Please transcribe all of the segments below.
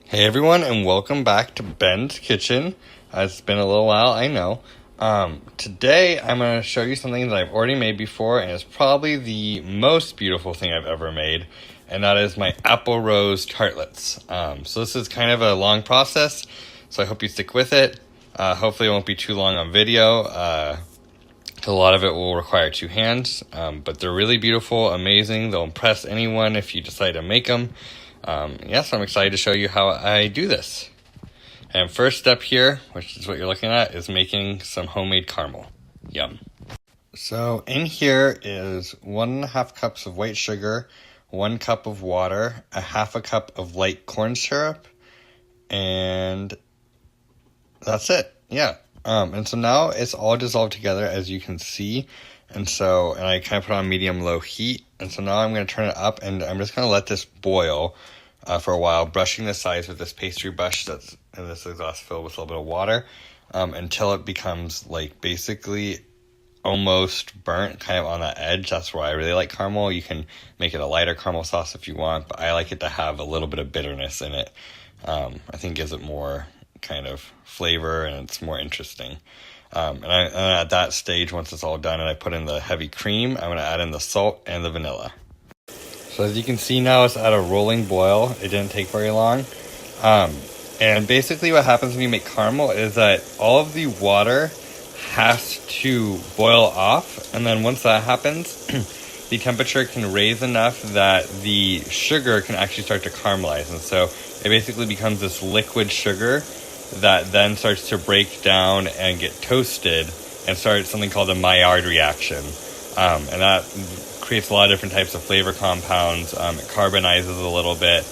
Hey everyone, and welcome back to Ben's Kitchen. It's been a little while, I know. Today I'm going to show you something that I've already made before, and it's probably the most beautiful thing I've ever made, and that is my apple rose tartlets. So this is kind of a long process, so I hope you stick with it. Hopefully it won't be too long on video. A lot of it will require two hands, but they're really beautiful, amazing. They'll impress anyone if you decide to make them. So I'm excited to show you how I do this. And first step here, which is what you're looking at, is making some homemade caramel. Yum. So in here is 1.5 cups of white sugar, 1 cup of water, a 1/2 cup of light corn syrup, and that's it. Yeah. And so now it's all dissolved together, as you can see. And I kind of put on medium-low heat. And so now I'm going to turn it up, and I'm just going to let this boil for a while, brushing the sides with this pastry brush that's in this exhaust filled with a little bit of water until it becomes like basically almost burnt, kind of on that edge. That's why I really like caramel. You can make it a lighter caramel sauce if you want, but I like it to have a little bit of bitterness in it. I think gives it more kind of flavor and it's more interesting. And at that stage, once it's all done and I put in the heavy cream, I'm going to add in the salt and the vanilla. So as you can see now, it's at a rolling boil. It didn't take very long. And basically what happens when you make caramel is that all of the water has to boil off. And then once that happens, the temperature can raise enough that the sugar can actually start to caramelize. And so it basically becomes this liquid sugar that then starts to break down and get toasted and start something called a Maillard reaction. And that creates a lot of different types of flavor compounds. It carbonizes a little bit.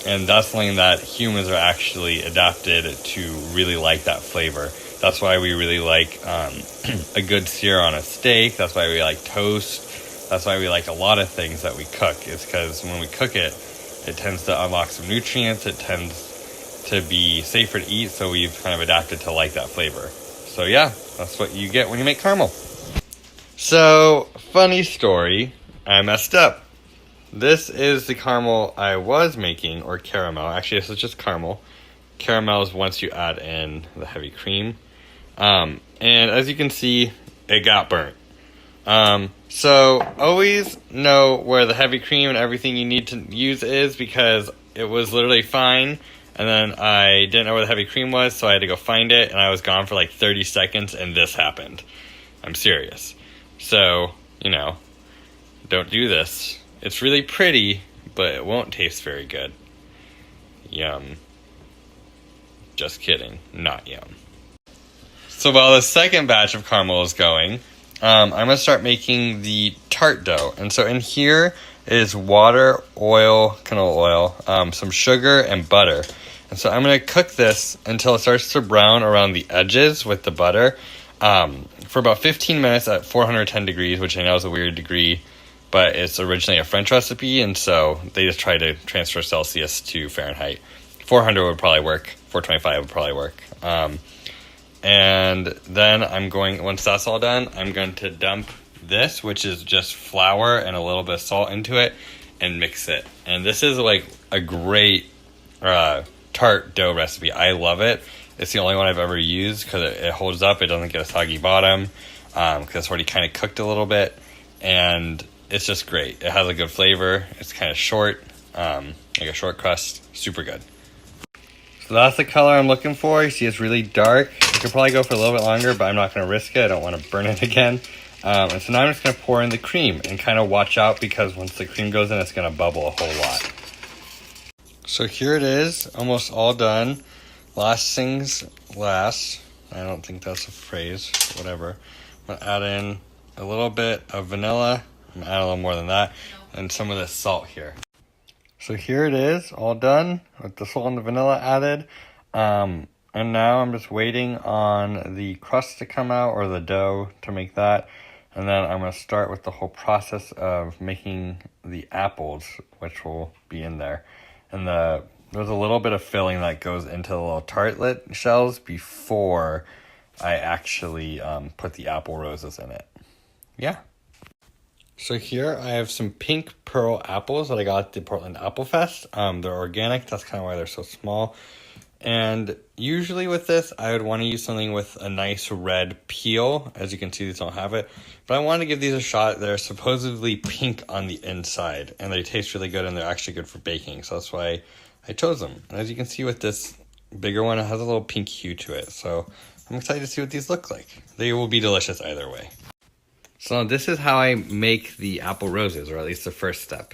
And that's something that humans are actually adapted to really like that flavor. That's why we really like a good sear on a steak. That's why we like toast. That's why we like a lot of things that we cook. It's because when we cook it, it tends to unlock some nutrients. It tends to be safer to eat, so we've kind of adapted to like that flavor. So yeah, that's what you get when you make caramel. So, funny story, I messed up. This is the caramel I was making, or caramel. Actually, this is just caramel. Caramel is once you add in the heavy cream. And as you can see, it got burnt. So always know where the heavy cream and everything you need to use is, because it was literally fine. And then I didn't know where the heavy cream was, so I had to go find it, and I was gone for like 30 seconds, and this happened. I'm serious. So, don't do this. It's really pretty, but it won't taste very good. Yum. Just kidding. Not yum. So while the second batch of caramel is going, I'm going to start making the tart dough. And so in here is water, oil, canola oil, some sugar, and butter. And so I'm going to cook this until it starts to brown around the edges with the butter for about 15 minutes at 410 degrees, which I know is a weird degree, but it's originally a French recipe, and so they just try to transfer Celsius to Fahrenheit. 400 would probably work. 425 would probably work. And then once that's all done, I'm going to dump this, which is just flour and a little bit of salt into it, and mix it. And this is like a great tart dough recipe. I love it. It's the only one I've ever used because it holds up. It doesn't get a soggy bottom because it's already kind of cooked a little bit. And it's just great. It has a good flavor. It's kind of short, like a short crust. Super good. So that's the color I'm looking for. You see it's really dark. You could probably go for a little bit longer, but I'm not going to risk it. I don't want to burn it again. And so now I'm just going to pour in the cream and kind of watch out, because once the cream goes in, it's going to bubble a whole lot. So here it is, almost all done. Last things last. I don't think that's a phrase, whatever. I'm going to add in a little bit of vanilla. I'm going to add a little more than that. And some of the salt here. So here it is, all done with the salt and the vanilla added. And now I'm just waiting on the crust to come out, or the dough to make that. And then I'm going to start with the whole process of making the apples, which will be in there. And there's a little bit of filling that goes into the little tartlet shells before I actually put the apple roses in it. Yeah. So here I have some pink pearl apples that I got at the Portland Apple Fest. They're organic, that's kind of why they're so small. And usually with this, I would want to use something with a nice red peel. As you can see, these don't have it. But I wanted to give these a shot. They're supposedly pink on the inside, and they taste really good, and they're actually good for baking. So that's why I chose them. And as you can see with this bigger one, it has a little pink hue to it. So I'm excited to see what these look like. They will be delicious either way. So this is how I make the apple roses, or at least the first step.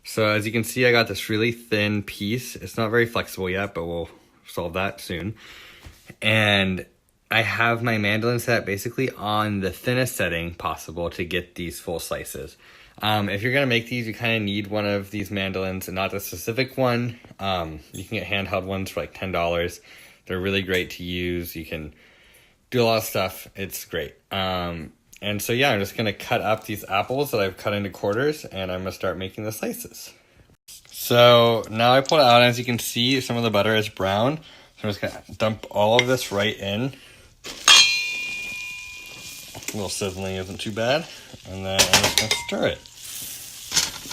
So as you can see, I got this really thin piece. It's not very flexible yet, but we'll solve that soon. And I have my mandolin set basically on the thinnest setting possible to get these full slices. If you're gonna make these, you kind of need one of these mandolins and not the specific one. You can get handheld ones for like $10. They're really great to use. You can do a lot of stuff. It's great. And so yeah, I'm just gonna cut up these apples that I've cut into quarters, and I'm gonna start making the slices. So now I pulled it out, and as you can see, some of the butter is brown. So I'm just gonna dump all of this right in. A little sizzling isn't too bad. And then I'm just gonna stir it.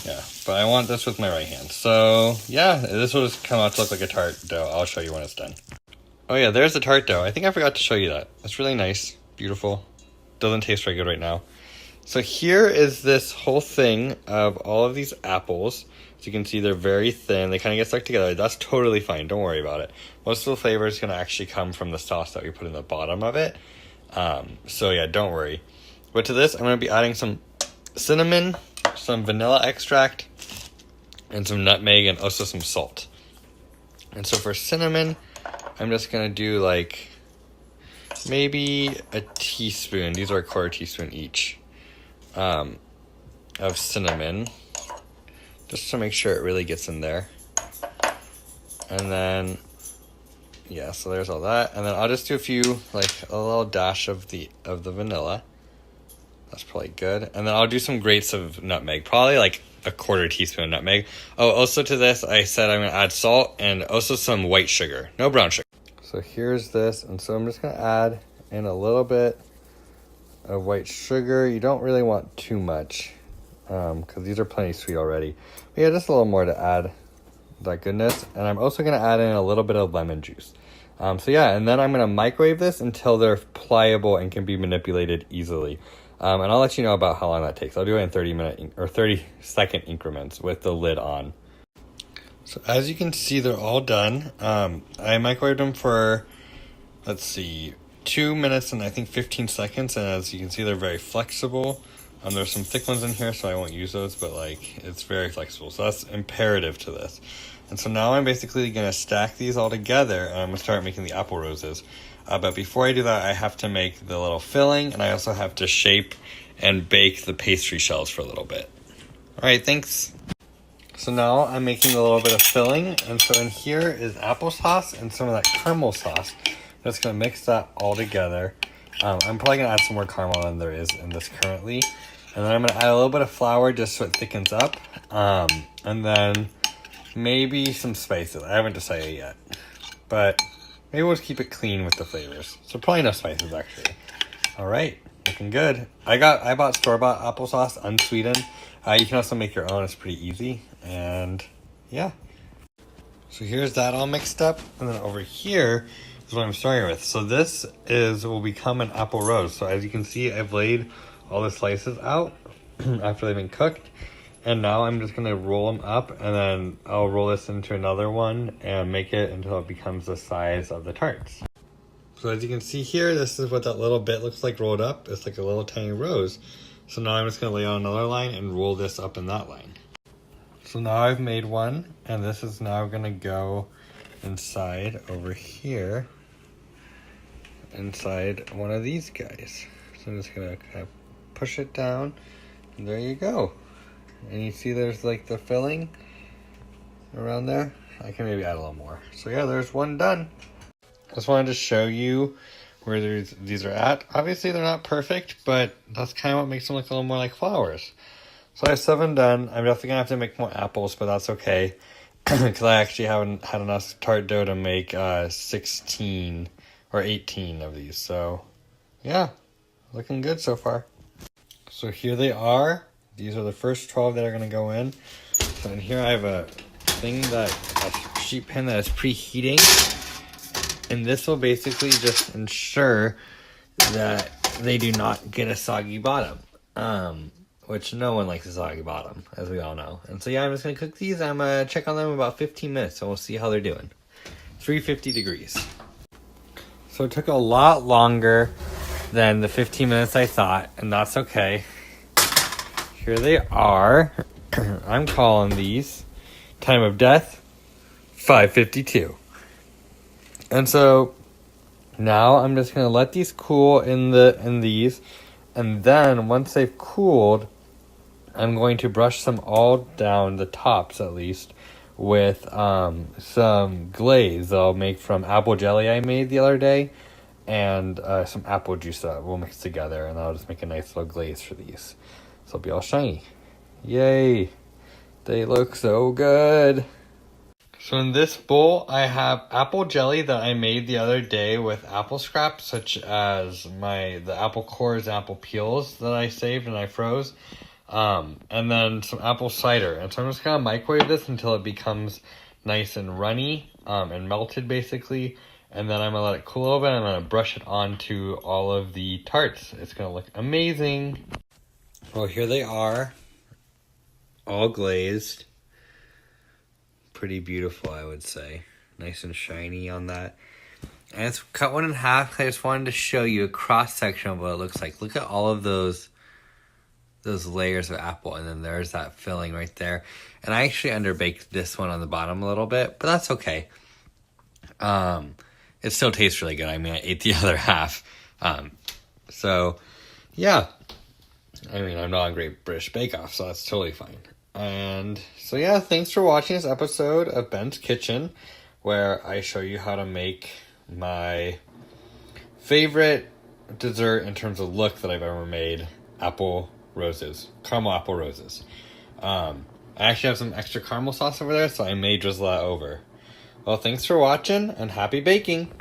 Yeah, but I want this with my right hand. So yeah, this will just come out to look like a tart dough. I'll show you when it's done. Oh yeah, there's the tart dough. I think I forgot to show you that. It's really nice, beautiful. Doesn't taste very good right now. So here is this whole thing of all of these apples. As you can see, they're very thin. They kind of get stuck together. That's totally fine. Don't worry about it. Most of the flavor is going to actually come from the sauce that we put in the bottom of it. So yeah, don't worry. But to this, I'm going to be adding some cinnamon, some vanilla extract, and some nutmeg, and also some salt. And so for cinnamon, I'm just going to do like maybe a teaspoon. These are a quarter teaspoon each of cinnamon, just to make sure it really gets in there. And then yeah, so there's all that. And then I'll just do a few, like a little dash of the vanilla. That's probably good. And then I'll do some grates of nutmeg, probably like a quarter teaspoon of nutmeg. Oh, also to this, I said I'm gonna add salt and also some white sugar, no brown sugar. So here's this, and so I'm just gonna add in a little bit of white sugar. You don't really want too much, because these are plenty sweet already. But yeah, just a little more to add that goodness. And I'm also gonna add in a little bit of lemon juice. So yeah, and then I'm gonna microwave this until they're pliable and can be manipulated easily. And I'll let you know about how long that takes. I'll do it in 30-second increments with the lid on. So as you can see, they're all done. I microwaved them for, let's see, 2 minutes and I think 15 seconds. And as you can see, they're very flexible. There's some thick ones in here, so I won't use those, but like it's very flexible. So that's imperative to this. And so now I'm basically gonna stack these all together, and I'm gonna start making the apple roses. But before I do that, I have to make the little filling, and I also have to shape and bake the pastry shells for a little bit. All right, thanks. So now I'm making a little bit of filling, and so in here is applesauce and some of that caramel sauce. I'm just gonna mix that all together. I'm probably gonna add some more caramel than there is in this currently. And then I'm gonna add a little bit of flour just so it thickens up. And then maybe some spices. I haven't decided yet, but maybe we'll just keep it clean with the flavors. So probably no spices actually. All right, looking good. I bought store-bought applesauce, unsweetened. You can also make your own, it's pretty easy. And yeah. So here's that all mixed up. And then over here is what I'm starting with. So this will become an apple rose. So as you can see, I've laid all the slices out after they've been cooked. And now I'm just gonna roll them up, and then I'll roll this into another one and make it until it becomes the size of the tarts. So as you can see here, this is what that little bit looks like rolled up. It's like a little tiny rose. So now I'm just gonna lay on another line and roll this up in that line. So now I've made one, and this is now gonna go inside over here, inside one of these guys. So I'm just gonna kind of push it down, and there you go. And you see there's like the filling around there. I can maybe add a little more. So yeah, there's one done. Just wanted to show you where these are at. Obviously they're not perfect, but that's kind of what makes them look a little more like flowers. So I have 7 done. I'm definitely gonna have to make more apples, but that's okay. Because I actually haven't had enough tart dough to make 16 or 18 of these. So yeah, looking good so far. So here they are. These are the first 12 that are going to go in. So in here I have a sheet pan that is preheating. And this will basically just ensure that they do not get a soggy bottom. Which no one likes a soggy bottom, as we all know. And so yeah, I'm just going to cook these. I'm going to check on them in about 15 minutes, and we'll see how they're doing. 350 degrees. So it took a lot longer than the 15 minutes I thought, and that's okay. Here they are. I'm calling these time of death 5:52. And so now I'm just gonna let these cool in these, and then once they've cooled, I'm going to brush them all down, the tops at least, with some glaze that I'll make from apple jelly I made the other day, and some apple juice that we'll mix together, and I'll just make a nice little glaze for these. So it'll be all shiny. Yay! They look so good! So in this bowl, I have apple jelly that I made the other day with apple scraps, such as the apple cores and apple peels that I saved and I froze. And then some apple cider. And so I'm just going to microwave this until it becomes nice and runny and melted, basically. And then I'm going to let it cool a little bit, and I'm going to brush it onto all of the tarts. It's going to look amazing. Well, here they are, all glazed. Pretty beautiful, I would say. Nice and shiny on that. And it's cut one in half. I just wanted to show you a cross-section of what it looks like. Look at all of those layers of apple, and then there's that filling right there. And I actually underbaked this one on the bottom a little bit, but that's okay. It still tastes really good. I mean, I ate the other half. So, yeah. I mean, I'm not on Great British Bake Off, so that's totally fine. And so, yeah, thanks for watching this episode of Ben's Kitchen, where I show you how to make my favorite dessert in terms of look that I've ever made, caramel apple roses. I actually have some extra caramel sauce over there, so I may drizzle that over. Well, thanks for watching, and happy baking!